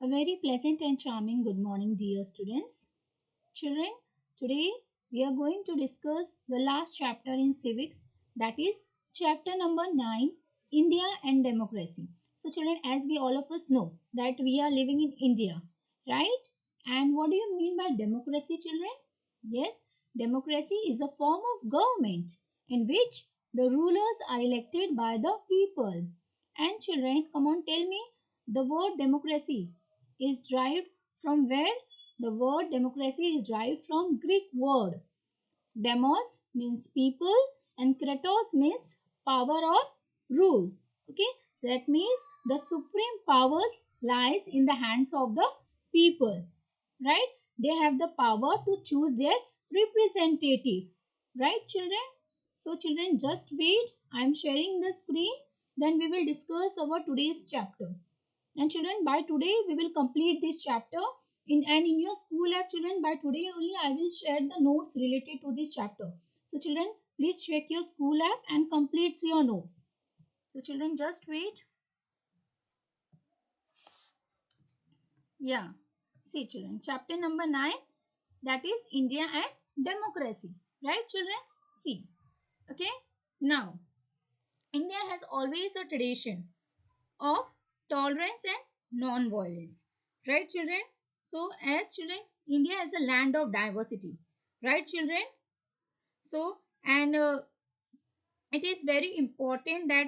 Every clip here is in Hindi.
A very pleasant and charming good morning, dear students. Children, today we are going to discuss the last chapter in civics, that is chapter number 9, India and Democracy. So, children, as we all of us know that we are living in India, right? And what do you mean by democracy, children? Yes, democracy is a form of government in which the rulers are elected by the people. And children, come on, tell me the word democracy is derived from where? The word democracy is derived from Greek word. Demos means people and kratos means power or rule. Okay, so that means the supreme powers lies in the hands of the people, right? They have the power to choose their representative, right, children? So children, just wait, I am sharing the screen, then we will discuss our today's chapter. And children, by today we will complete this chapter in your school lab. Children, by today only I will share the notes related to this chapter. So children, please check your school lab and complete your note. So children, just wait. Yeah. See children, chapter number 9, that is India and democracy. Right children? See. Okay. Now, India has always a tradition of tolerance and non-violence. Right children? So as children, India is a land of diversity. Right children? So and it is very important that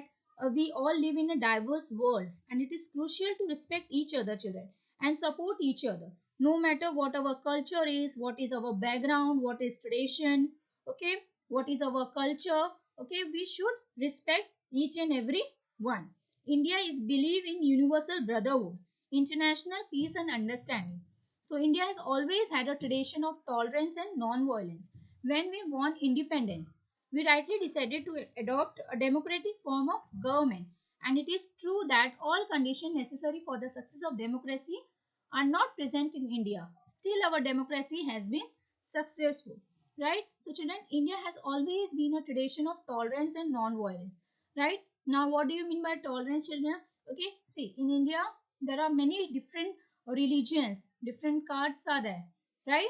we all live in a diverse world, and it is crucial to respect each other, children, and support each other no matter what our culture is, what is our background, what is tradition, okay, what is our culture. Okay, we should respect each and every one. India is believe in universal brotherhood, international peace and understanding. So India has always had a tradition of tolerance and non-violence. When we won independence, we rightly decided to adopt a democratic form of government. And it is true that all conditions necessary for the success of democracy are not present in India. Still, our democracy has been successful. Right? So, children, India has always been a tradition of tolerance and non-violence. Right? Now, what do you mean by tolerance, children? Okay, see, in India, there are many different religions, different castes are there. Right?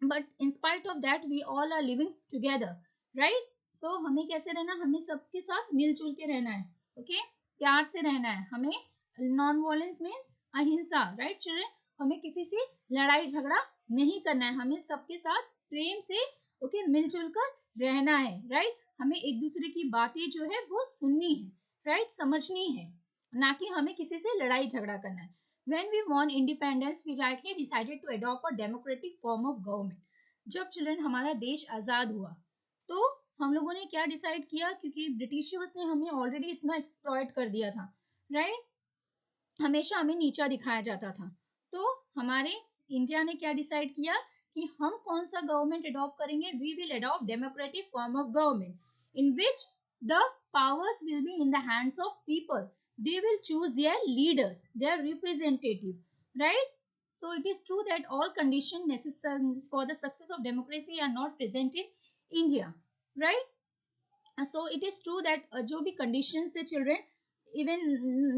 But in spite of that we all are living together, right? So हमें कैसे रहना, हमें सबके साथ मिलजुल के रहना है, ओके, प्यार से रहना है हमें. नॉन वायलेंस मीन्स अहिंसा, राइट चिल्ड्रन? हमें किसी से लड़ाई झगड़ा नहीं करना है, हमें सबके साथ प्रेम से ओके मिलजुल कर रहना है, राइट? हमें एक दूसरे की बातें जो है वो सुननी है, राइट, समझनी है, ना कि हमें किसी से लड़ाई झगड़ा करना है. When we won independence, we rightly decided to adopt a democratic form of government. जब चिल्ड्रन हमारा देश आज़ाद हुआ तो हम लोगों ने क्या डिसाइड किया, क्योंकि ब्रिटिशर्स ने हमें ऑलरेडी इतना एक्सप्लॉइट कर दिया था, राइट? हमेशा हमें नीचा दिखाया जाता था. तो हमारे इंडिया ने क्या डिसाइड किया कि हम कौन सा गवर्नमेंट अडॉप्ट करेंगे. We will adopt democratic form of government in which the powers will be in the hands of people. They will choose their leaders, their representative, right? So it is true that all conditions necessary for the success of democracy are not present in India, right? So it is true that जो भी conditions है children, even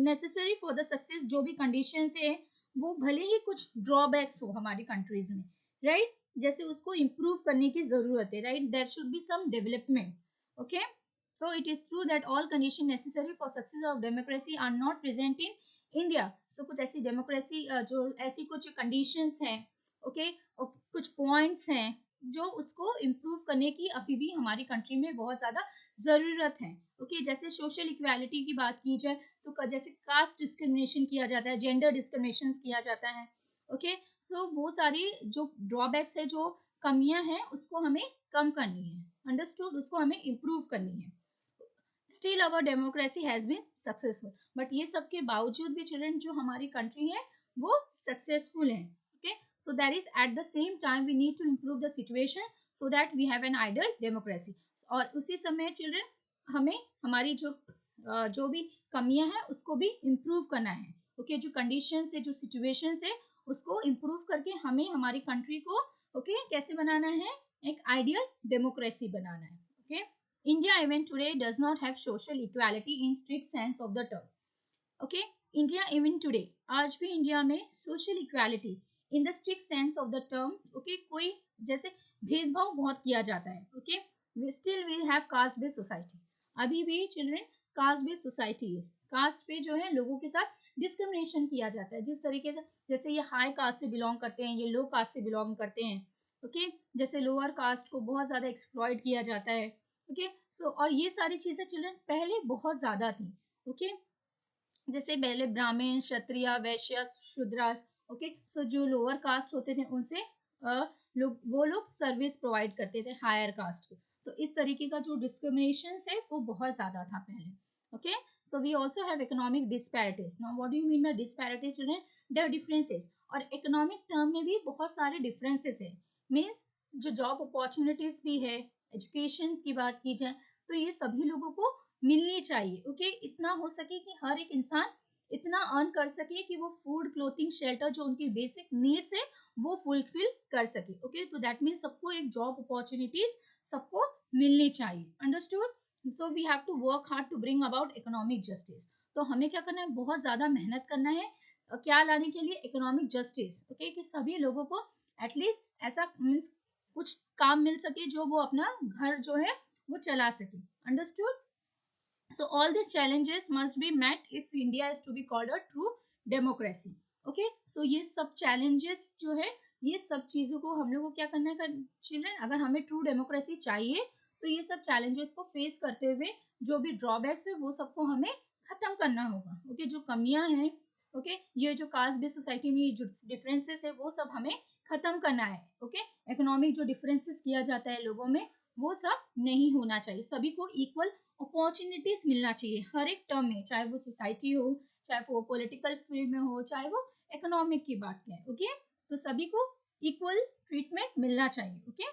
necessary for the success, जो भी conditions है वो भले ही कुछ drawbacks हो हमारी countries में, right? जैसे उसको improve करने की ज़रूरत है, right? There should be some development, okay? So it is true that all conditions necessary for success of democracy are not present in India. So कुछ ऐसी democracy जो ऐसी कुछ conditions हैं, okay, और कुछ points हैं जो उसको improve करने की अभी भी हमारी country में बहुत ज़्यादा ज़रूरत है. ओके, जैसे सोशल इक्वालिटी की बात की जाए तो जैसे कास्ट डिस्क्रिमिनेशन किया जाता है, जेंडर डिस्क्रिमिनेशन किया जाता है, ओके. सो वो सारी जो ड्रॉबैक्स है, जो कमियां हैं, उसको हमें कम करनी है, अंडरस्टूड, उसको हमें इम्प्रूव करनी है. Still our democracy has been successful, but ये सब के बावजूद भी चिल्ड्रन जो हमारी कंट्री है वो सक्सेसफुल है, okay. So that is at the same time we need to improve the situation so that we have an ideal democracy. और उसी समय चिल्ड्रन हमें हमारी जो भी कमियां हैं उसको भी इम्प्रूव करना है, ओके. जो कंडीशन है, जो सिचुएशन है, उसको इम्प्रूव करके हमें हमारी कंट्री को ओके कैसे बनाना है, एक आइडियल डेमोक्रेसी बनाना है, okay. India even today does not have social equality in strict sense of the term. Okay, India even today, आज भी इंडिया में social equality in the strict sense of the term, okay, कोई जैसे भेदभाव बहुत किया जाता है, okay, still we have caste based society, अभी भी चिल्ड्रन कास्ट बेस्ड सोसाइटी है, कास्ट पे जो है लोगों के साथ डिस्क्रिमिनेशन किया जाता है, जिस तरीके से जैसे ये हाई कास्ट से बिलोंग करते हैं, ये लो कास्ट से बिलोंग करते हैं, ओके, जैसे लोअर कास्ट को बहुत ज्यादा एक्सप्लॉइट किया जाता है, ओके, सो और ये सारी चीजें चिल्ड्रन पहले बहुत ज्यादा थी, ओके, जैसे पहले ब्राह्मण, क्षत्रिय, वैश्य, शूद्रास, ओके, सो जो लोअर कास्ट होते थे उनसे वो लोग सर्विस प्रोवाइड करते थे हायर कास्ट को, तो इस तरीके का जो डिस्क्रिमिनेशन है वो बहुत ज्यादा था पहले, okay, so we also have economic disparities, now what do you mean by disparities children, their differences, और इकोनॉमिक टर्म में भी बहुत सारे डिफरेंसेस है, मीन्स जो जॉब अपॉर्चुनिटीज भी है, एजुकेशन की बात की जाए तो ये सभी लोगों को मिलनी चाहिए, ओके, इतना हो सके कि हर एक इंसान इतना अर्न कर सके कि वो फूड, क्लोथिंग, शेल्टर, जो उनकी बेसिक नीड्स है वो फुलफिल कर सके, ओके, तो दैट मीन्स सबको एक जॉब अपॉर्चुनिटीज सबको मिलनी चाहिए, understood, so we have to work hard to bring about economic justice, तो हमें क्या करना है, बहुत ज्यादा मेहनत करना है, क्या लाने के लिए, इकोनॉमिक जस्टिस, ओके, कि सभी लोगों को एटलीस्ट ऐसा मीन्स कुछ काम मिल सके जो वो अपना घर जो है वो चला सके, understood, so all these challenges must be met if India is to be called a true democracy, okay, so ये सब challenges जो है, ये सब चीजों को हम लोग को क्या करना है चिल्ड्रन, अगर हमें ट्रू डेमोक्रेसी चाहिए तो ये सब challenges को फेस करते हुए जो भी ड्रॉबैक्स है वो सबको हमें खत्म करना होगा, ओके, जो कमियां हैं, ओके, ये जो कास्ट बेस्ड सोसाइटी में जो डिफरेंसेस है वो सब हमें खत्म करना है, ओके, इकोनॉमिक जो डिफरेंसेस किया जाता है लोगों में वो सब नहीं होना चाहिए, सभी को इक्वल अपॉर्चुनिटीज मिलना चाहिए हर एक टर्म में, चाहे वो सोसाइटी हो, चाहे वो पॉलिटिकल फील्ड में हो, चाहे वो इकोनॉमिक की बात करें, ओके, तो सभी को इक्वल ट्रीटमेंट मिलना चाहिए, okay,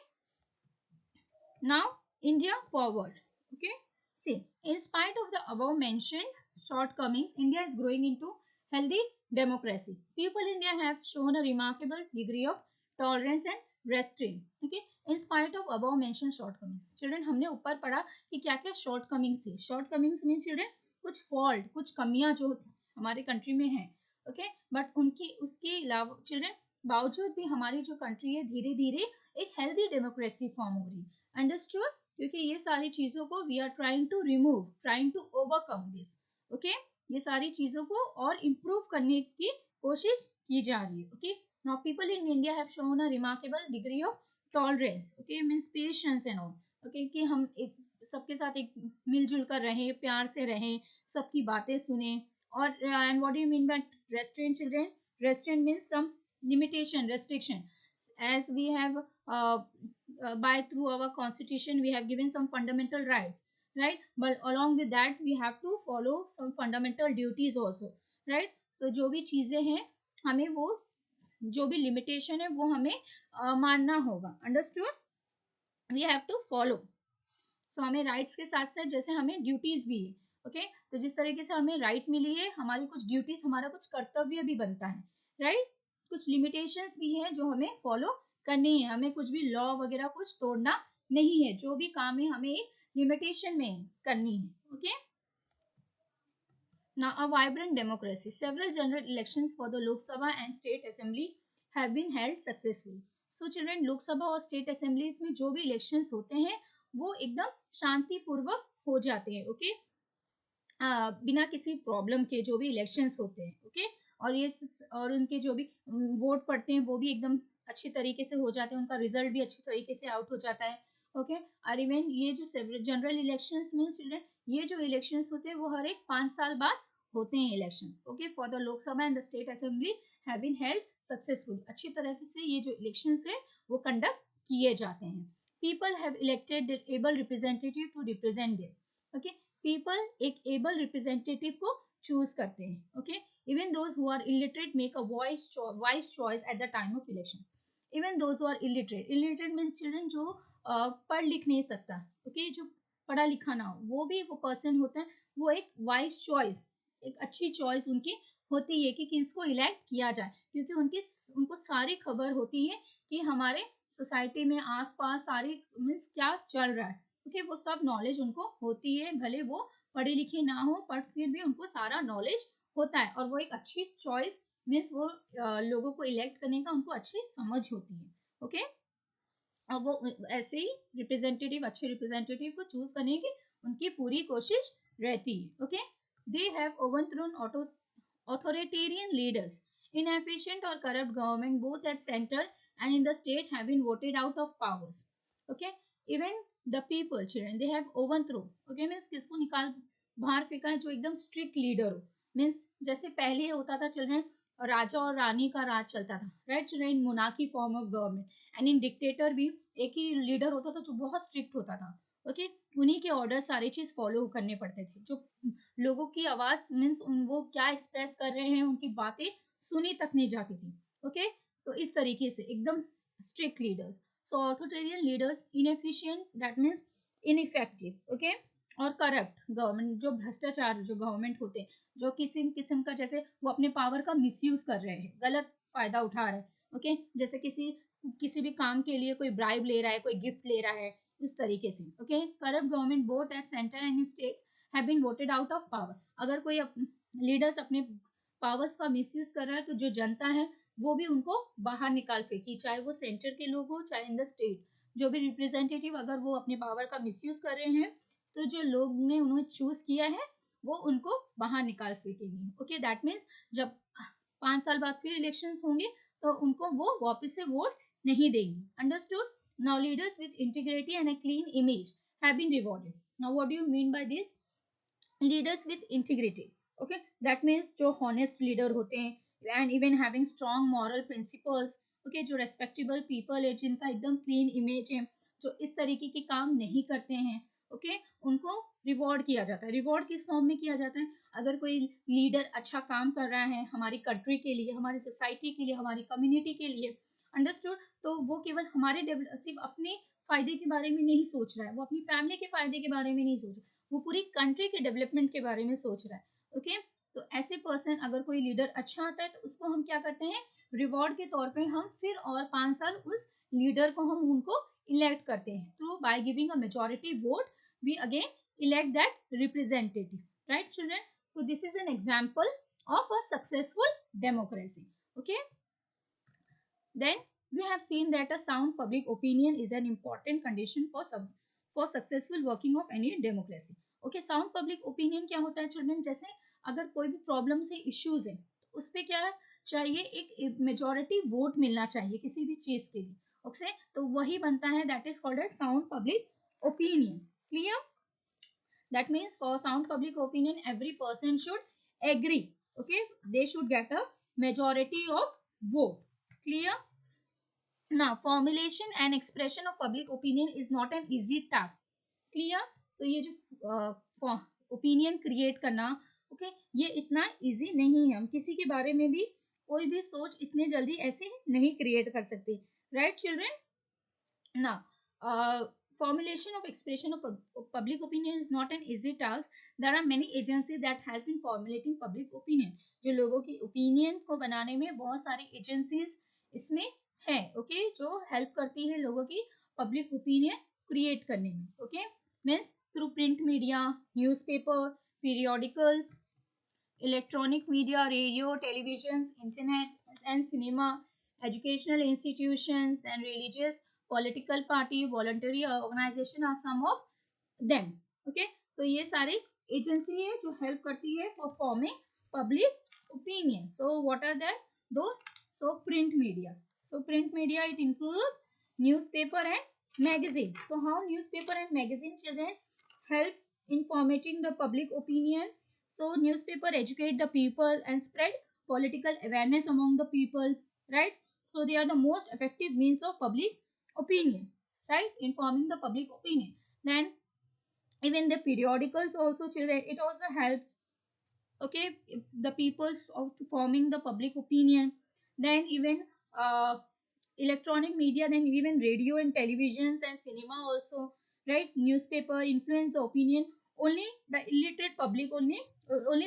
now India forward, okay, see, in spite of the above mentioned shortcomings, India is growing into healthy democracy. People in India have shown a remarkable degree of tolerance and restraint, okay, in spite of above mentioned shortcomings, children हमने ऊपर पढ़ा कि क्या क्या shortcomings थी, shortcomings mean children कुछ fault, कुछ कमियां जो हमारे कंट्री में है, ओके, बट उनकी उसके अलावा चिल्ड्रन बावजूद भी हमारी जो कंट्री है धीरे धीरे एक हेल्दी डेमोक्रेसी फॉर्म हो रही है, अंडरस्टूड, क्योंकि ये सारी चीजों को we are trying to remove, trying to overcome this, okay, ये सारी चीजों को और इम्प्रूव करने की कोशिश की जा रही है, okay, now people in India have shown a remarkable degree of tolerance, okay, means patience and all, okay, कि हम एक सबके साथ एक मिलजुल कर रहें, प्यार से रहें, सबकी बातें सुने, और and what do you mean by restraint children, restraint means some limitation, restriction, as we have by through our constitution we have given some fundamental rights, right, but along with that we have to follow some fundamental duties also, right, so जो भी चीजें हैं हमें वो जो भी लिमिटेशन है वो हमें मानना होगा, understood, we have to follow, so हमें राइट्स के साथ साथ जैसे हमें ड्यूटीज भी है, ओके, तो जिस तरीके से हमें राइट मिली है हमारी कुछ ड्यूटीज, हमारा कुछ कर्तव्य भी बनता है, राइट, कुछ लिमिटेशंस भी है जो हमें फॉलो करनी है, हमें कुछ भी लॉ वगैरह कुछ तोड़ना नहीं है, जो भी काम है हमें एक लिमिटेशन में करनी है, okay, now a vibrant democracy, several general elections for the Lok Sabha and state assembly have been held successfully, so children लोक सभा और स्टेट असेंबलीज में जो भी इलेक्शंस होते हैं वो एकदम शांतिपूर्वक हो जाते हैं, ओके, बिना किसी प्रॉब्लम के जो भी इलेक्शंस होते हैं, ओके, और ये और उनके जो भी वोट पड़ते हैं वो भी एकदम अच्छी तरीके से हो जाते हैं, उनका रिजल्ट भी अच्छी तरीके से आउट हो जाता है, ओके, और इवन ये जो जनरल इलेक्शंस में चिल्ड्रन ये जो इलेक्शंस होते हैं वो हर एक 5 साल बाद होते हैं elections, okay, for the Lok Sabha and the state assembly have been held successful, अच्छी तरह से ये जो इलेक्शंस है वो कंडक्ट किए जाते हैं, people have elected able representative to represent them, okay, people एक एबल रिप्रेजेंटेटिव को चूज करते हैं, okay, even those who are illiterate make a wise choice at the time of election, even those who are illiterate, illiterate means children जो पढ़ लिख नहीं सकता, ओके, जो पढ़ा लिखा ना हो वो भी वो पर्सन होता है, वो एक वाइज चॉइस, एक अच्छी चॉइस उनकी होती है कि किसको इलेक्ट किया जाए, क्योंकि उनको सारी खबर होती है कि हमारे सोसाइटी में आसपास सारी मीन्स क्या चल रहा है, ओके, वो सब नॉलेज उनको होती है, भले वो पढ़े लिखे ना हो पर फिर भी उनको सारा नॉलेज होता है और वो एक अच्छी चॉइस मीन्स वो लोगों को इलेक्ट करने का उनको अच्छी समझ होती है. ओके, और वो ऐसे ही रिप्रेजेंटेटिव, अच्छे रिप्रेजेंटेटिव को चूज करने की उनकी पूरी कोशिश रहती है. Okay, they have overthrown authoritarian leaders. Inefficient or corrupt government, both at center and in the state, have been voted out of powers. Okay, even the people, children, they have overthrown. Okay, means किसको निकाल बाहर फेंका है, जो एकदम स्ट्रिक्ट लीडर हो. मीन्स जैसे पहले होता था चिल्ड्रन, राजा और रानी का राज चलता था, right children, monarchy form of government. And in dictator भी एक ही लीडर होता था जो बहुत स्ट्रिक्ट होता था. ओके, उन्हीं के ऑर्डर सारी चीज फॉलो करने पड़ते थे. जो लोगों की आवाज मीन्स वो क्या एक्सप्रेस कर रहे हैं उनकी बातें सुनी तक नहीं जाती थी. ओके, सो इस तरीके से एकदम strict leaders. So authoritarian leaders, inefficient that means ineffective. Okay, और करप्ट गवर्नमेंट, जो भ्रष्टाचार जो गवर्नमेंट होते हैं, जो किसी किस्म का जैसे वो अपने पावर का मिसयूज कर रहे हैं, गलत फायदा उठा रहे हैं. ओके, जैसे किसी किसी भी काम के लिए कोई ब्राइब ले रहा है, कोई गिफ्ट ले रहा है, इस तरीके से. Okay, corrupt government both at centre and in states have been voted out of power. अगर कोई लीडर्स अपने पावर्स का मिसयूज कर रहा है तो जो जनता है वो भी उनको बाहर निकाल फेंकी, चाहे वो सेंटर के लोग हो चाहे इन द स्टेट. जो भी रिप्रेजेंटेटिव अगर वो अपने पावर का मिसयूज कर रहे हैं तो जो लोग ने उन्हें चूज किया है वो उनको बाहर निकाल फेंकेंगे. ओके, दैट मीन्स जब 5 साल बाद फिर इलेक्शंस होंगे तो उनको वो वापस से वोट नहीं देंगे. Understood. Now leaders with integrity and a clean image have been rewarded. Now what do you mean by this? Leaders with integrity, okay, that means जो हॉनेस्ट लीडर होते हैं and even having strong moral principles. Okay, जो रेस्पेक्टेबल पीपल है, जिनका एकदम क्लीन इमेज है, जो इस तरीके के काम नहीं करते हैं, ओके okay, उनको रिवॉर्ड किया जाता है. रिवॉर्ड किस फॉर्म में किया जाता है? अगर कोई लीडर अच्छा काम कर रहा है हमारी कंट्री के लिए, हमारी सोसाइटी के लिए, हमारी कम्युनिटी के लिए, अंडरस्टूड, तो वो केवल हमारे सिर्फ अपने फायदे के बारे में नहीं सोच रहा है, वो अपनी फैमिली के फायदे के बारे में नहीं सोच रहा, वो पूरी कंट्री के डेवलपमेंट के बारे में सोच रहा है. ओके, तो ऐसे पर्सन अगर कोई लीडर अच्छा आता है तो उसको हम क्या करते हैं, रिवॉर्ड के तौर पे हम फिर और 5 साल उस लीडर को हम उनको इलेक्ट करते हैं through by giving a majority vote. We again elect that representative, right children. So this is an example of a successful democracy. Okay, then we have seen that a sound public opinion is an important condition for successful working of any democracy. Okay, sound public opinion क्या होता है children? जैसे अगर कोई भी प्रॉब्लम से इश्यूज है तो उस पर क्या चाहिए, एक मेजोरिटी वोट मिलना चाहिए किसी भी चीज के लिए. ओके, तो वही बनता है, that is called as sound public opinion. Clear? That means for sound public opinion, every person should agree. Okay, they should get a majority of vote. Clear? Now, formulation and expression of public opinion is not an easy task. Clear? So ये जो opinion create करना, okay, ये इतना easy नहीं है. हम किसी के बारे में भी कोई भी सोच इतने जल्दी ऐसे नहीं create कर सकते. Right, children? Now, formulation of expression of public opinion is not an easy task. There are many agencies that help in formulating public opinion. जो लोगों की opinion को बनाने में बहुत सारी agencies इसमें है, ओके, जो हेल्प करती है लोगों की पब्लिक ओपिनियन क्रिएट करने में. Okay, means through print media, newspaper, periodicals, electronic media, radio, television, internet and cinema, educational institutions and religious, political party, voluntary organization are some of them. Okay, so ये सारे एजेंसी है जो हेल्प करती है for forming public opinion. So what are that? Those. So print media. So print media, it include newspaper and magazine. So how newspaper and magazine, children, help in formatting the public opinion? So newspaper educate the people and spread political awareness among the people, right? So they are the most effective means of public opinion, right? Informing the public opinion. Then even the periodicals also, children, it also helps, okay, the people's of forming the public opinion. Then even electronic media, then even radio and televisions and cinema also, right? Newspaper influence the opinion. Only the illiterate public, only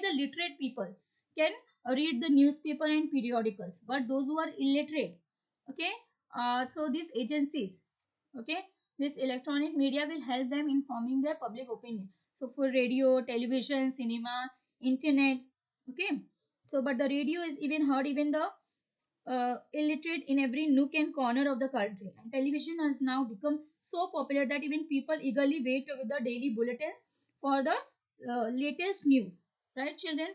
the literate people can read the newspaper and periodicals, but those who are illiterate, okay, so these agencies, okay, this electronic media will help them in forming their public opinion. So for radio, television, cinema, internet, okay, So but the radio is even heard even the illiterate in every nook and corner of the country. And television has now become so popular that even people eagerly wait with the daily bulletin for the latest news, right, children?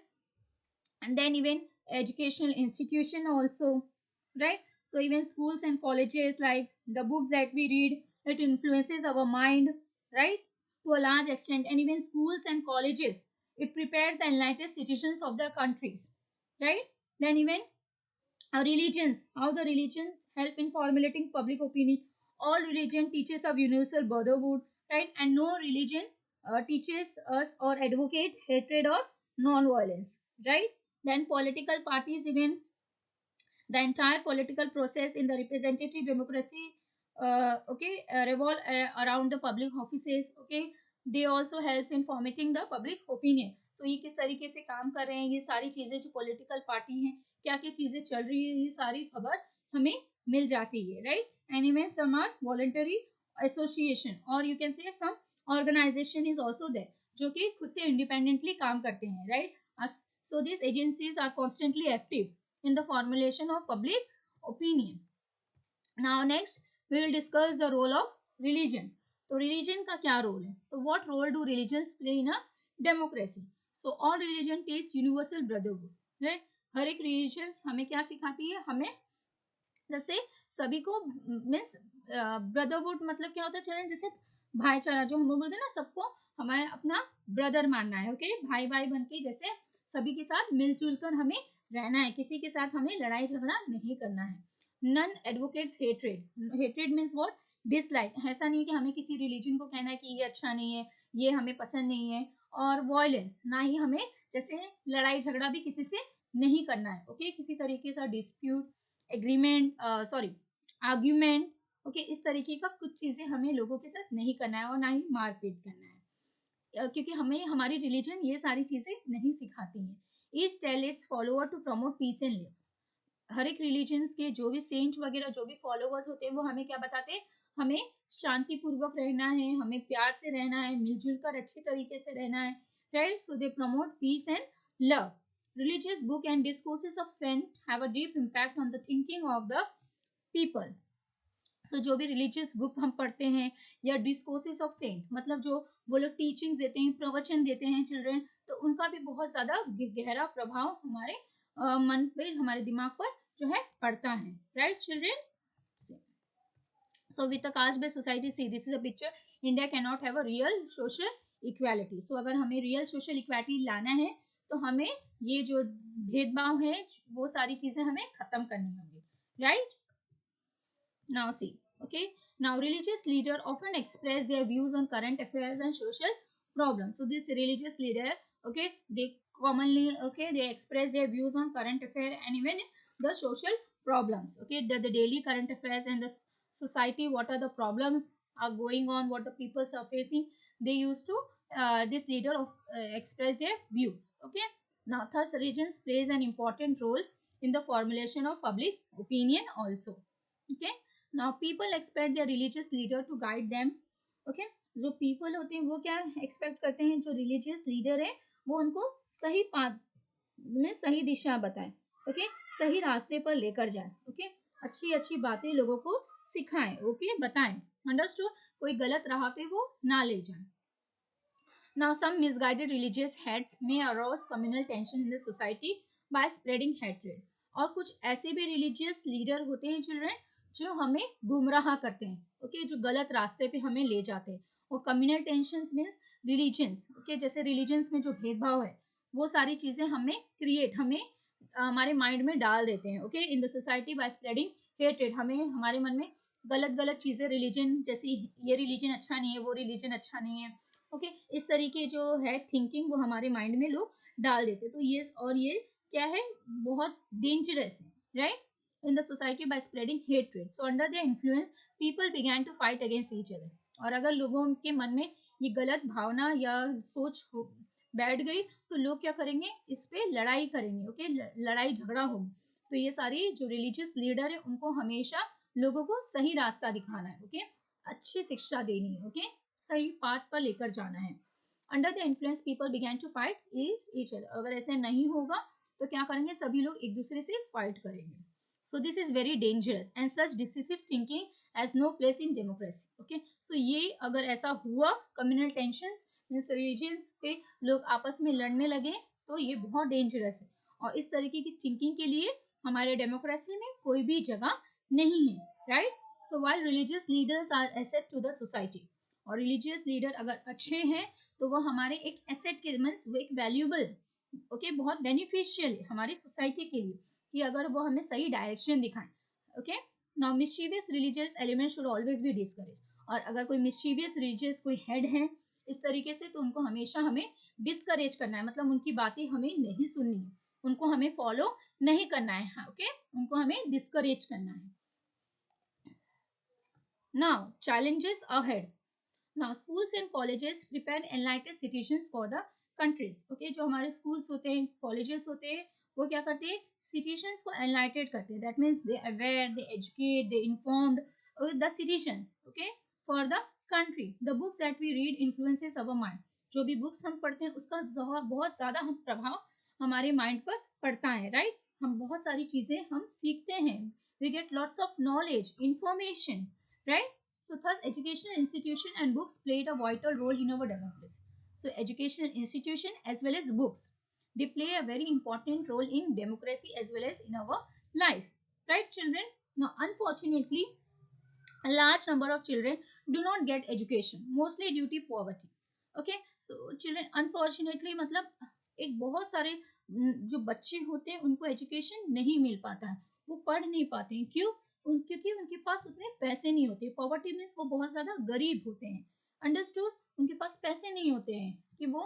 And then even educational institution also, right? So even schools and colleges, like the books that we read, it influences our mind, right, to a large extent. And even schools and colleges, it prepares the enlightened citizens of the countries, right? Then even religions, how the religion help in formulating public opinion. All religion teaches of universal brotherhood, right? And no religion teaches us or advocate hatred or non-violence, right? Then political parties, even the entire political process in the representative democracy, revolve around the public offices, okay? They also helps in formatting the public opinion. So ये किस तरीके से काम कर रहे हैं, ये सारी चीजें जो पॉलिटिकल पार्टी हैं, क्या क्या चीजें चल रही है, ये सारी खबर हमें मिल जाती है, right? And even some are voluntary association, और you can say some organisation is also there, जो कि खुद से इंडिपेंडेंटली काम करते हैं, right? So this agencies are constantly active in the formulation of public opinion. Now next we will discuss the role of religions. तो religion का क्या role है? So what role do religions play in a democracy? So all religion teach universal brotherhood, right? हर एक religions हमें क्या सिखाती है? हमें जैसे सभी को मीन्स ब्रदरहुड मतलब क्या होता है चिल्ड्रन? जैसे भाईचारा, जो हम लोग बोलते हैं ना, सबको हमारे अपना ब्रदर मानना है, ओके? भाई भाई बन के जैसे सभी के साथ मिलजुल कर हमें रहना है, किसी के साथ हमें लड़ाई झगड़ा नहीं करना है. None advocates hatred. Hatred means what? Dislike. ऐसा नहीं है कि हमें किसी रिलीजन को कहना है कि ये अच्छा नहीं है, ये हमें पसंद नहीं है. और वॉयलेंस, ना ही हमें जैसे लड़ाई झगड़ा भी किसी से नहीं करना है, ओके? किसी तरीके से dispute, agreement, sorry, argument, okay, इस तरीके का कुछ चीजें हमें लोगों के साथ नहीं करना है, और ना ही मारपीट करना है, क्योंकि हमें हमारी रिलीजन ये सारी चीजें नहीं सिखाती है. Each tell its follower to promote peace and live. हर एक रिलीजन्स के जो भी सेंट वगैरह जो भी फॉलोअर्स होते हैं, वो हमें क्या बताते हैं? हमें शांति पूर्वक रहना है, हमें प्यार से रहना है, मिलजुल कर अच्छे तरीके से रहना है, right? So they promote peace and love. Religious book and discourses of saint have a deep impact on the thinking of the people. So जो भी religious book हम पढ़ते हैं, या discourses of saint, मतलब जो वो लोग teachings देते हैं, प्रवचन देते हैं चिल्ड्रन, तो उनका भी बहुत ज़्यादा गहरा प्रभाव हमारे मन पे, हमारे दिमाग पर जो है पड़ता है, right children? So with a caste based society, see this is a picture. India cannot have a real social equality. So अगर हमें real social equality लाना है, तो हमें ये जो भेदभाव है, वो सारी चीजें हमें खत्म करनी होंगी, right? Now see, okay, now religious leader often express their views on current affairs and social problems. So this religious leader, okay, they commonly, okay, they express their views on current affair and even the social problems, okay, the daily current affairs and the society, what are the problems are going on, what the people are facing. They used to this leader of express their views, okay? Now thus religions plays an important role in the formulation of public opinion also, okay? Now people expect their religious leader to guide them, okay? जो पीपल होते हैं वो क्या एक्सपेक्ट करते हैं? जो रिलीजियस लीडर है वो उनको सही पाथ में सही दिशा बताए, ओके? सही रास्ते पर लेकर जाए, ओके? अच्छी अच्छी बातें लोगों को सिखाएं, ओके, बताएं, अंडरस्टूड? कोई गलत राह पे वो ना ले जाए. Now, some misguided religious heads may arouse communal tension in the society by spreading hatred. और कुछ ऐसे भी religious leader होते हैं चिल्ड्रन, जो हमें गुमराह करते हैं, ओके? जो गलत रास्ते पे हमें ले जाते हैं. और communal tensions means religions, okay? जैसे religions में जो भेदभाव है, वो सारी चीजें हमें create, हमें हमारे माइंड में डाल देते हैं, okay? In the society by spreading hatred. हमें हमारे मन में गलत गलत चीजें, रिलीजन जैसे ये रिलीजन अच्छा नहीं है, वो रिलीजन अच्छा नहीं है, ओके? इस तरीके जो है थिंकिंग, वो हमारे माइंड में लोग डाल देते. तो ये, और ये क्या है? बहुत डेंजरस है, right? In the society by spreading hatred. So under the influence people began to fight against each other. और अगर लोगों के मन में ये गलत भावना या सोच बैठ गई, तो लोग क्या करेंगे? इस पे लड़ाई करेंगे, ओके? लड़ाई झगड़ा होगी. तो ये सारी जो रिलीजियस लीडर है, उनको हमेशा लोगों को सही रास्ता दिखाना है, ओके? अच्छी शिक्षा देनी है, ओके? सही पाथ पर लेकर जाना है. Under the influence people began to fight is each other. अगर ऐसे नहीं होगा तो क्या करेंगे, सभी लोग एक दूसरे से फाइट करेंगे. So this is very dangerous and such decisive thinking has no place in democracy. Okay, so ये अगर ऐसा हुआ, कम्युनल टेंशंस मीन्स रिलीजियंस पे लोग आपस में लड़ने लगे, तो ये बहुत डेंजरस है. और इस तरीके की थिंकिंग के लिए हमारे डेमोक्रेसी में कोई भी जगह नहीं है. Right. So while religious leaders are asset to the society, और रिलीजियस लीडर अगर अच्छे हैं तो वो हमारे एक एसेट के मीन्स वो एक वैल्यूबल, ओके, बहुत बेनिफिशियल है हमारी सोसाइटी के लिए, कि अगर वो हमें सही डायरेक्शन दिखाएं. Okay. Now mischievous religious element should always be discourage. और अगर कोई मिस्चीवियस रिलीजियस कोई हेड है इस तरीके से, तो उनको हमेशा हमें डिस्करेज करना है, मतलब उनकी बातें हमें नहीं सुननी है, उनको हमें फॉलो नहीं करना है. ओके, उनको हमें डिस्करेज करना है. Now challenges ahead. Now, schools and colleges prepare enlightened citizens for the countries. Okay, जो हमारे schools होते हैं, colleges होते हैं, वो क्या करते हैं, citizens को enlightened करते हैं. That means they aware, they educate, they informed the citizens. Okay, for the country. The books that we read influences our mind. जो भी books हम पढ़ते हैं उसका बहुत ज़्यादा हम प्रभाव हमारे mind पर पड़ता है. Right? हम बहुत सारी चीज़ें हम सीखते हैं. We get lots of knowledge, information. Right? So thus educational institution and books played a vital role in our democracy. So educational institution as well as books, they play a very important role in democracy as well as in our life. Right, children? Now, unfortunately, a large number of children do not get education, mostly due to poverty. Okay, so children, unfortunately, मतलब एक बहुत सारे जो बच्चे होते हैं उनको एजुकेशन नहीं मिल पाता है, वो पढ़ नहीं पाते हैं. क्यों? क्योंकि उनके पास उतने पैसे नहीं होते. पॉवर्टी मीन्स वो बहुत ज्यादा गरीब होते हैं. अंडरस्टूड? उनके पास पैसे नहीं होते हैं कि वो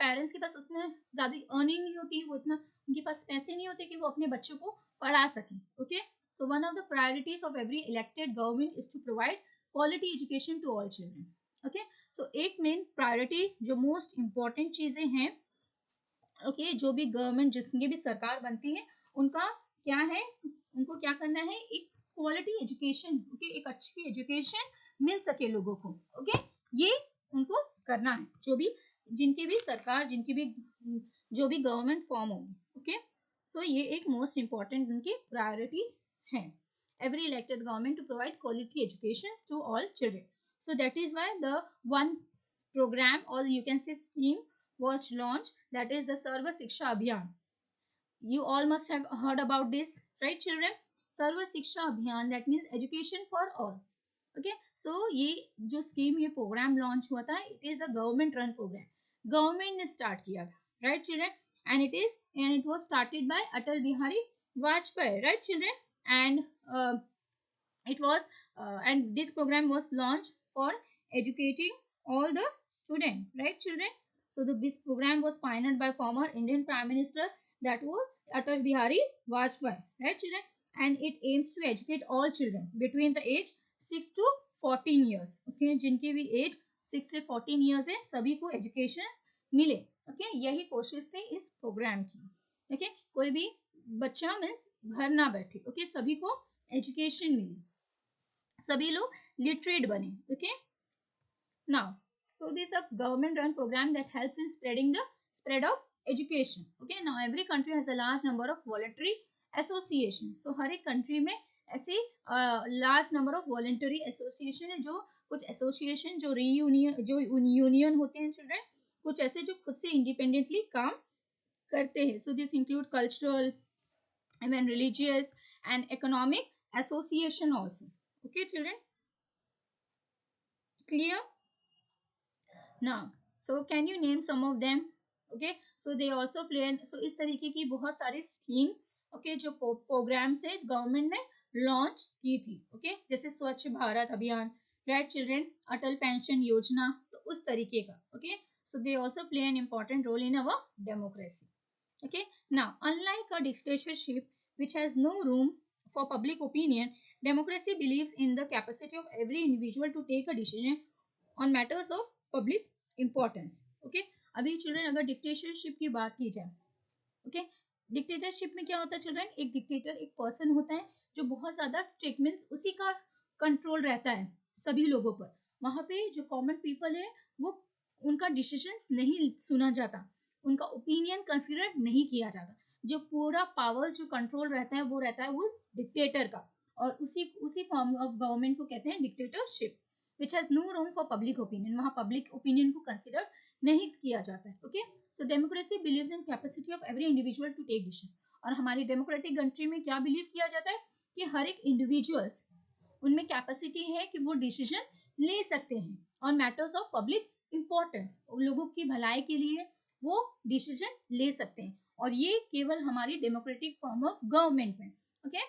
पेरेंट्स के पास उतने ज्यादा अर्निंग नहीं होती, वो इतना उनके पास पैसे नहीं होते कि वो अपने बच्चों को पढ़ा सकें. Okay, so one of the priorities of every elected government is to provide quality education to all children. Okay, so एक मेन प्रायोरिटी जो मोस्ट इम्पॉर्टेंट चीजें हैं, ओके, जो भी गवर्नमेंट जिसकी भी सरकार बनती है उनका क्या है, उनको क्या करना है, एक क्वालिटी एजुकेशन, ओके, एक अच्छी एजुकेशन मिल सके लोगों को. ओके, ये उनको करना है, जो भी जिनकी भी सरकार, जिनकी भी जो भी गवर्नमेंट फॉर्म होगी. ओके, सो ये एक मोस्ट इम्पॉर्टेंट उनकी प्रायोरिटीज हैं. Every elected government to provide quality education to all children. So that is why the one program, or you can say scheme, was launched, that is the Sarva Shiksha Abhiyan. You all must have heard about this, right children? Sarva Shiksha Abhiyan, that means education for all. Okay, so ये जो स्कीम, ये प्रोग्राम लॉन्च हुआ था, it is a government run programme, government ने स्टार्ट किया था. Right children? And it was started by Atal Bihari Vajpayee. Right children? And it was and this program was launched for educating all the students. Right children? So this program was pioneered by former Indian Prime Minister, that was Atal Bihari Vajpayee. Right children? And it aims to educate all children between the age 6 to 14 years. Okay, जिनकी भी एज 6 से 14 years है, सभी को एजुकेशन मिले. ओके, यही कोशिश थी इस प्रोग्राम की. ओके, कोई भी बच्चा मीन्स घर ना बैठे. ओके, सभी को एजुकेशन मिले, सभी लोग लिटरेट बने. Okay, now so this a government run program that helps in spreading the spread of education. Okay, now every country has a large number of voluntary associations. So हर एक कंट्री में ऐसे large number of voluntary association है, जो कुछ एसोसिएशन जो यूनियन होते हैं चिल्ड्रन, कुछ ऐसे जो खुद से इंडिपेंडेंटली काम करते हैं. So this include cultural and religious and economic association also. Okay children, clear? Now so can you name some of them? Okay, so they also play. So इस तरीके की बहुत सारी स्कीम, okay, जो प्रोग्राम से गवर्नमेंट ने लॉन्च की थी. okay, जैसे स्वच्छ भारत अभियान, राइट चिल्ड्रन, अटल पेंशन योजना, तो उस तरीके का. okay, so they also play an important role in our democracy. Okay, now unlike a dictatorship which has no room for public opinion, democracy believes in the capacity of every individual to take a decision on matters of public importance. Okay, अभी चिल्ड्रन अगर डिक्टेटरशिप की बात की जाए, ओके, डिक्टेटरशिप में क्या होता है चिल्ड्रन, एक डिक्टेटर एक पर्सन होता है जो बहुत ज्यादा स्ट्रिक्ट मीन्स उसी का कंट्रोल रहता है सभी लोगों पर. वहां पे जो कॉमन पीपल है वो उनका डिसीजंस नहीं सुना जाता, उनका ओपिनियन कंसिडर नहीं किया जाता. जो पूरा पावर्स जो कंट्रोल रहता है वो रहता है वो डिक्टेटर का, और उसी फॉर्म ऑफ गवर्नमेंट को कहते हैं dictatorship, which has no room for public opinion, वहाँ पब्लिक ओपिनियन को कंसिडर नहीं किया जाता है। Okay, so democracy believes in capacity of every individual to take decision, और हमारी डेमोक्रेटिक कंट्री में क्या बिलीव किया जाता है कि हर एक इंडिविजुअल्स उनमें कैपेसिटी है कि वो डिसीजन ले सकते हैं और मैटर्स ऑफ पब्लिक इंपॉर्टेंस, लोगों की भलाई के लिए वो डिसीजन ले सकते हैं, और ये केवल हमारी डेमोक्रेटिक फॉर्म ऑफ गवर्नमेंट में। ओके,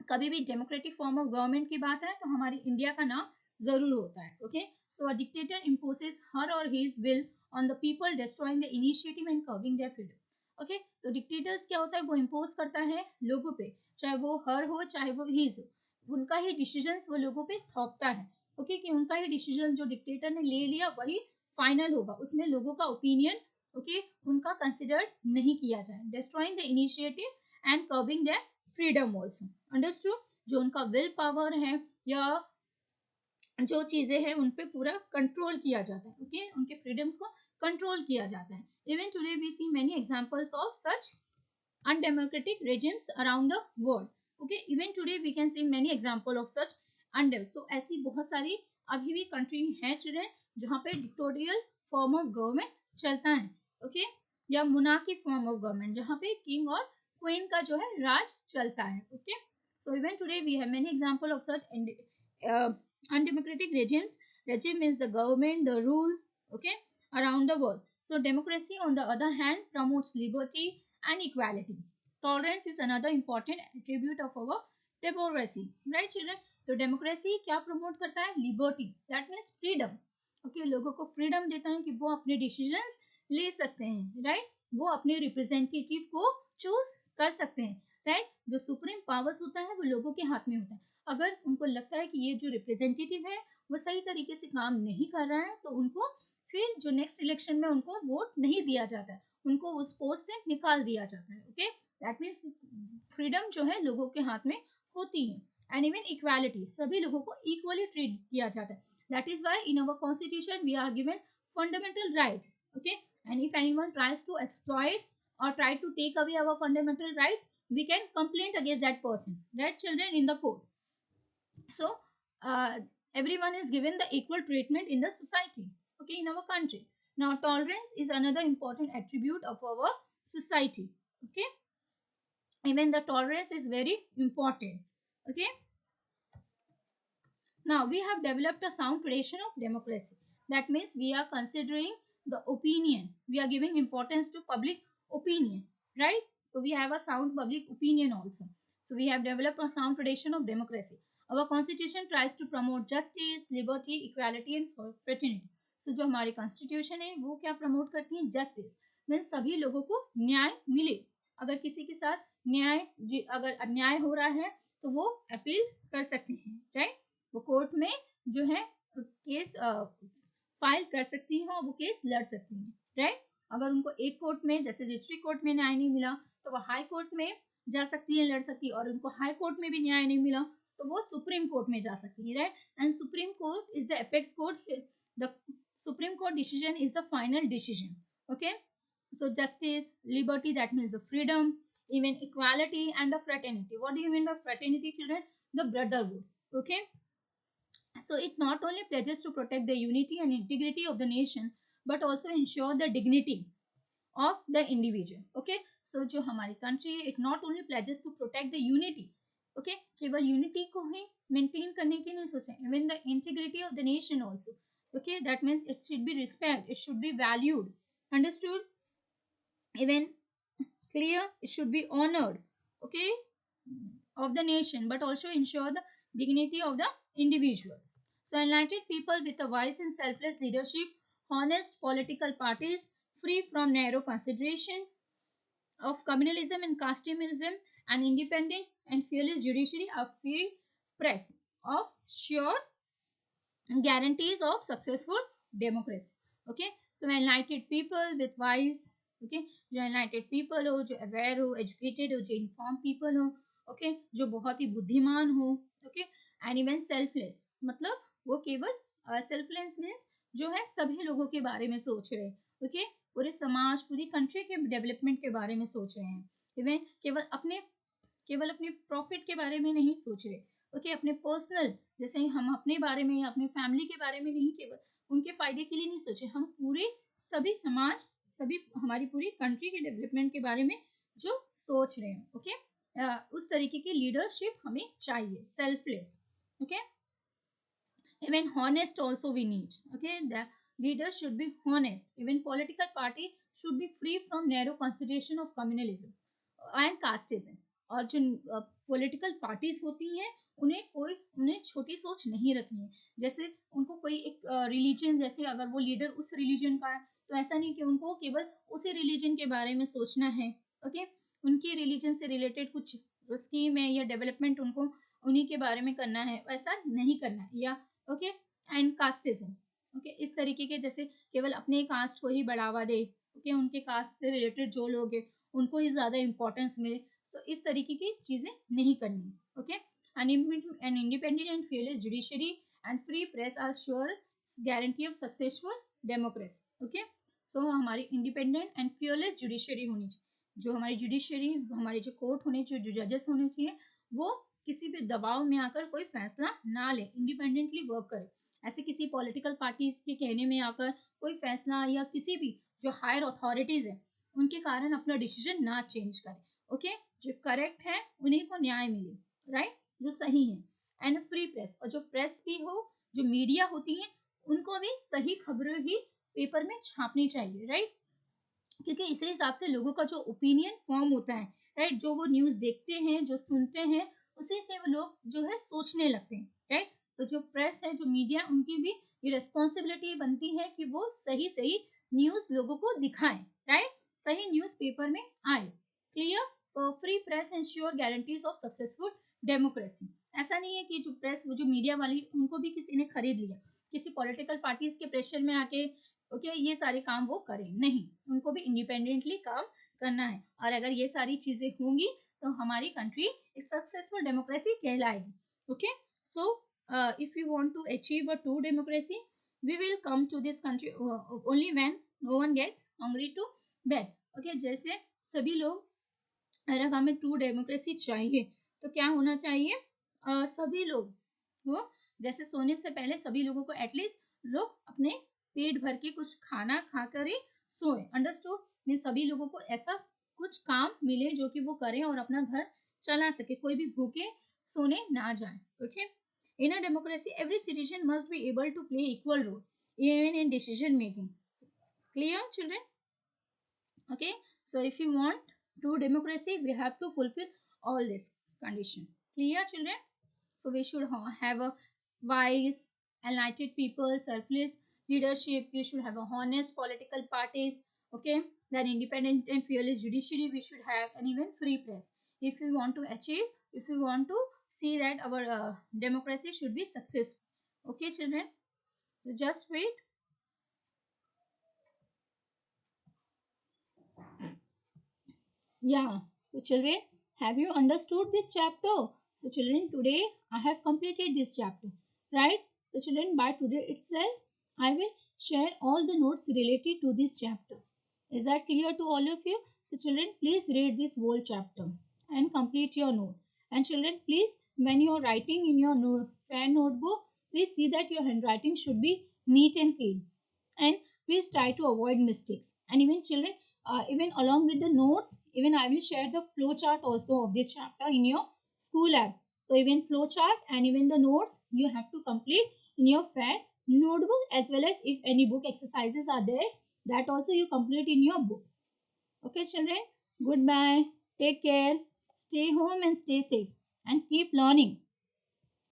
कभी भी डेमोक्रेटिक फॉर्म ऑफ गवर्नमेंट की बात है तो हमारी इंडिया का नाम जरूर होता है। Okay, so a dictator imposes her और his will on the people, destroying the initiative and curbing their freedom. Okay, तो डिक्टेटर्स क्या होता है, वो इम्पोज करता है लोगों पे, चाहे वो हर हो चाहे वो हिज हो, उनका ही डिसीजन वो लोगों पे थोपता है। ओके, कि उनका ही डिसीजन जो डिक्टेटर ने ले लिया वही फाइनल होगा, उसमें लोगों का ओपिनियन उनका कंसिडर नहीं किया जाए। Destroying the initiative and curbing their freedom also, understood, जो उनका विल पावर है या जो चीजें हैं उन पे पूरा कंट्रोल किया जाता है। ओके, उनके फ्रीडम्स को कंट्रोल किया जाता है। Even today we see many examples of such undemocratic regimes around the world. Okay, even today we can see many example of such so ऐसी बहुत सारी अभी भी कंट्री है चिल्ड्रन जहाँ पे डिक्टोरियल फॉर्म ऑफ गवर्नमेंट चलता है। ओके, या मुनाकी फॉर्म ऑफ गवर्नमेंट जहाँ पे किंग और क्वीन का जो है राज चलता है। Okay, so even today we have many example of such undemocratic regimes. Regime means the government, the rule, okay, around the world. So democracy on the other hand promotes liberty and equality. Tolerance is another important attribute of our democracy, right children? तो डेमोक्रेसी क्या प्रमोट करता है, liberty, that means freedom. Okay, लोगों को फ्रीडम देता है कि वो अपने डिसीजंस ले सकते हैं, राइट, वो अपने रिप्रेजेंटेटिव को चूज कर सकते हैं, राइट। जो सुप्रीम पावर्स होता है वो लोगों के हाथ में होता है, अगर उनको लगता है कि ये जो रिप्रेजेंटेटिव है वो सही तरीके से काम नहीं कर रहा है तो उनको फिर जो नेक्स्ट इलेक्शन में उनको वोट नहीं दिया जाता है, उनको उस पोस्ट से निकाल दिया जाता है। ओके, दैट मीन्स फ्रीडम जो है लोगों के हाथ में होती है। एंड इवन इक्वालिटी, सभी लोगों को इक्वली ट्रीट किया जाता है। That is why in our constitution we are given fundamental rights. Okay, and if anyone tries to exploit or try to take away our fundamental rights, we can complain against that person, right children, in the court. So everyone is given the equal treatment in the society, okay, in our country. Now tolerance is another important attribute of our society. Okay, even the tolerance is very important. Okay, now we have developed a sound tradition of democracy. That means we are considering the opinion, we are giving importance to public opinion, right? So we have a sound public opinion also. So we have developed a sound tradition of democracy. Our constitution tries to promote justice, liberty, equality and fraternity. So जो हमारी constitution है वो क्या promote करती है, justice, मीन्स सभी लोगों को न्याय मिले। अगर किसी के साथ अगर अन्याय हो रहा है तो वो अपील कर सकते हैं, राइट, वो कोर्ट में जो है केस फाइल कर सकती हैं और वो केस लड़ सकती हैं, राइट। अगर उनको एक कोर्ट में जैसे डिस्ट्रिक्ट कोर्ट में न्याय नहीं मिला तो वो हाई कोर्ट में जा सकती है, लड़ सकती है, और उनको हाई कोर्ट में भी न्याय नहीं मिला तो वो सुप्रीम कोर्ट में जा सकती है, right. And supreme court is the apex court, the supreme court decision is the final decision. Okay, so justice, liberty, that means the freedom, even equality and the fraternity. What do you mean by fraternity children? The brotherhood. Okay, so it not only pledges to protect the unity and integrity of the nation but also ensure the dignity of the individual. Okay, so जो हमारी country है it not only pledges to protect the unity, okay, केवल unity को ही maintain करने की नहीं सोचते, even the integrity of the nation also. Okay, that means it should be respect, it should be valued, understood, even clear, it should be honored, okay, of the nation but also ensure the dignity of the individual. So enlightened people with a wise and selfless leadership, honest political parties free from narrow consideration of communalism and casteism, and independent and fearless judiciary are free press of sure guarantees of successful democracy. Okay, so enlightened people with wise, okay, जो enlightened people हो, जो aware हो, educated हो, जो informed people हो, okay, जो बहुत ही बुद्धिमान हो, okay, and even selfless, मतलब वो केवल selfless means जो है सभी लोगों के बारे में सोच रहे, okay, पूरे समाज, पूरी कंट्री के डेवलपमेंट के बारे में सोच रहे हैं। इवन केवल अपने प्रॉफिट के बारे में नहीं सोच रहे। ओके, अपने पर्सनल, जैसे हम अपने बारे में या अपने फैमिली के बारे में नहीं, केवल उनके फायदे के लिए नहीं सोचे, हम पूरे सभी समाज, सभी हमारी पूरी कंट्री के डेवलपमेंट के बारे में जो सोच रहे हैं। ओके, उस तरीके की लीडरशिप हमें चाहिए, selfless. Okay, even honest also we need. Okay, the leaders should be honest. Even political party should be free from narrow consideration of communalism and casteism. और जो पॉलिटिकल पार्टीज होती हैं, उन्हें छोटी सोच नहीं रखनी है। जैसे उनको कोई एक रिलीजन, जैसे अगर वो लीडर उस रिलीजन का है, तो ऐसा नहीं कि उनको केवल उसी रिलीजन के बारे में सोचना है। ओके, उनके रिलीजन से रिलेटेड कुछ स्कीम है या डेवलपमेंट उनको उन्हीं के बारे में करना है, ऐसा नहीं करना है। या ओके, एंड कास्टिज्म। ओके, इस तरीके के, जैसे केवल अपने कास्ट को ही बढ़ावा दे, ओके, उनके कास्ट से रिलेटेड जो लोग हैं उनको ही ज़्यादा इंपॉर्टेंस मिले, तो इस तरीके की चीज़ें नहीं करनी। Okay, an independent and fearless judiciary and free press are sure guarantee of successful democracy. Okay, so हमारी इंडिपेंडेंट एंड fearless जुडिशरी होनी चाहिए। जो हमारी जुडिशरी, हमारे जो कोर्ट होने चाहिए, जो जजेस होने चाहिए, वो किसी भी दबाव में आकर कोई फैसला ना ले, इंडिपेंडेंटली वर्क करे। ऐसे किसी पॉलिटिकल पार्टीज के कहने में आकर कोई फैसला, या किसी भी जो हायर अथॉरिटीज है उनके कारण अपना डिसीजन ना चेंज करे। ओके, जो करेक्ट है उन्हीं को न्याय मिले, राइट, जो सही है। एंड फ्री प्रेस, और जो प्रेस भी हो, जो मीडिया होती है, उनको भी सही खबरें ही पेपर में छापनी चाहिए, राइट, क्योंकि इसी हिसाब से लोगों का जो ओपिनियन फॉर्म होता है, राइट, जो वो न्यूज़ देखते हैं, जो सुनते हैं, उसी से वो लोग जो है सोचने लगते हैं, राइट। तो जो प्रेस है, जो मीडिया, उनकी भी ये रिस्पॉन्सिबिलिटी बनती है कि वो सही सही न्यूज़ लोगों को दिखाएं, राइट, सही न्यूज़ पेपर में आए। Clear? So free press ensure guarantees of successful democracy. ऐसा नहीं है कि जो प्रेस, वो जो मीडिया वाली, उनको भी किसी ने खरीद लिया, किसी पॉलिटिकल पार्टीज के प्रेशर में आके ओके ये सारे काम वो करें, नहीं, उनको भी इंडिपेंडेंटली काम करना है। और अगर ये सारी चीजें होंगी तो हमारी कंट्री एक सक्सेसफुल डेमोक्रेसी कहलाएगी। Okay, so if you want to achieve a true democracy, we will come to this country only when no one gets hungry to bed. Okay, जैसे सभी लोग, अगर हमें ट्रू डेमोक्रेसी चाहिए तो क्या होना चाहिए, सभी लोग वो, जैसे सोने से पहले सभी लोगों को एटलीस्ट लोग अपने पेट भर के कुछ खाना खाकर ही सोए। अंडरस्टूड? मीन सभी लोगों को ऐसा कुछ काम मिले जो कि वो करें और अपना घर चला सके, कोई भी भूखे सोने ना जाए। Okay, in a democracy every citizen must be able to play equal role even in decision making. Clear children? Okay, so if you want true democracy, we have to fulfill all this condition. Clear children? So we should have a wise, enlightened people, selfless leadership. We should have a honest political parties. Okay, then independent and fearless judiciary we should have, and even free press. If we want to achieve, if we want to see that our democracy should be successful. Okay children, so just wait. Yeah, so children, have you understood this chapter? So children, today I have completed this chapter, right? So children, by today itself, I will share all the notes related to this chapter. Is that clear to all of you? So children, please read this whole chapter and complete your note. And children, please, when you are writing in your fair notebook, please see that your handwriting should be neat and clean. And please try to avoid mistakes. And even children, even along with the notes, even I will share the flow chart also of this chapter in your school app. So even flow chart and even the notes you have to complete in your fair notebook, as well as if any book exercises are there, that also you complete in your book. Okay children, goodbye, take care, stay home and stay safe, and keep learning.